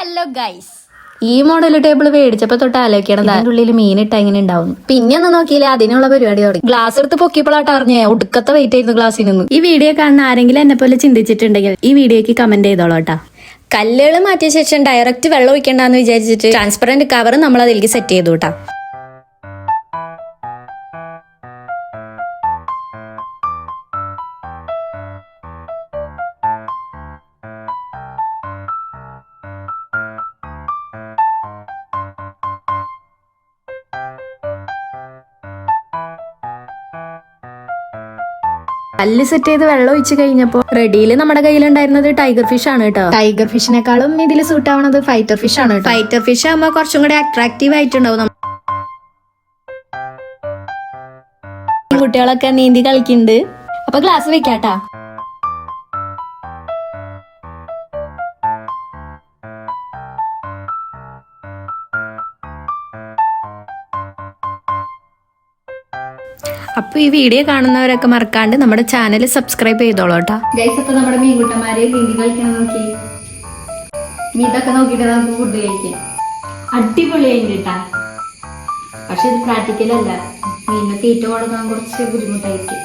Hello guys, ഈ model table മേടിച്ചപ്പോ തൊട്ട് ആലോചിക്കണം അതിന്റെ ഉള്ളിൽ മീനിട്ട എങ്ങനെ ഉണ്ടാവും. പിന്നെ ഒന്നും നോക്കിയില്ല, അതിനുള്ള പരിപാടി തുടങ്ങി. ഗ്ലാസ് എടുത്ത് പൊക്കിയപ്പോഴാട്ട് അറിഞ്ഞേ ഒടുക്കത്തെ വെയിറ്റ് ആയിരുന്നു ഗ്ലാസ്സിൽ നിന്ന്. ഈ വീഡിയോ കാണുന്ന ആരെങ്കിലും എന്നെ പോലെ ചിന്തിച്ചിട്ടുണ്ടെങ്കിൽ ഈ വീഡിയോക്ക് കമന്റ് ചെയ്തോളൂട്ടാ. കല്ലുകൾ മാറ്റിയ ശേഷം ഡയറക്റ്റ് വെള്ളം ഒഴിക്കണ്ടെന്ന് വിചാരിച്ചിട്ട് ട്രാൻസ്പെറന്റ് കവർ നമ്മൾ അതിലേക്ക് സെറ്റ് ചെയ്തു കേട്ടാ. കല്ല് സെറ്റ് ചെയ്ത് വെള്ളം ഒഴിച്ച് കഴിഞ്ഞപ്പോ റെഡിയിൽ നമ്മുടെ കയ്യിലുണ്ടായിരുന്നത് ടൈഗർ ഫിഷ് ആണ് കേട്ടോ. ടൈഗർ ഫിഷിനെക്കാളും ഇതിൽ സൂട്ട് ആവുന്നത് ഫൈറ്റർ ഫിഷ് ആണ്. ഫൈറ്റർ ഫിഷ് ആകുമ്പോ കുറച്ചും കൂടെ അട്രാക്റ്റീവ് ആയിട്ടുണ്ടാവും. കുട്ടികളൊക്കെ നീന്തി കളിക്കുന്നുണ്ട്. അപ്പൊ ഗ്ലാസ് വെക്കാട്ടാ. അപ്പൊ ഈ വീഡിയോ കാണുന്നവരൊക്കെ മറക്കാണ്ട് നമ്മുടെ ചാനൽ സബ്സ്ക്രൈബ് ചെയ്തോളൂട്ടാ. അപ്പൊ നമ്മുടെ മീൻകുട്ടന്മാരെ നീന്തി കളിക്കണം നോക്കി. ഇനി ഇതൊക്കെ നോക്കിട്ട് നമുക്ക് ഫുഡ് കഴിക്കാം. അടിപൊളിയായിട്ട് കിട്ടാ. പക്ഷെ ഇത് പ്രാക്ടിക്കലല്ല, മീനിനെ തീറ്റ കൊടുക്കാൻ കുറച്ച് ബുദ്ധിമുട്ടായിരിക്കും.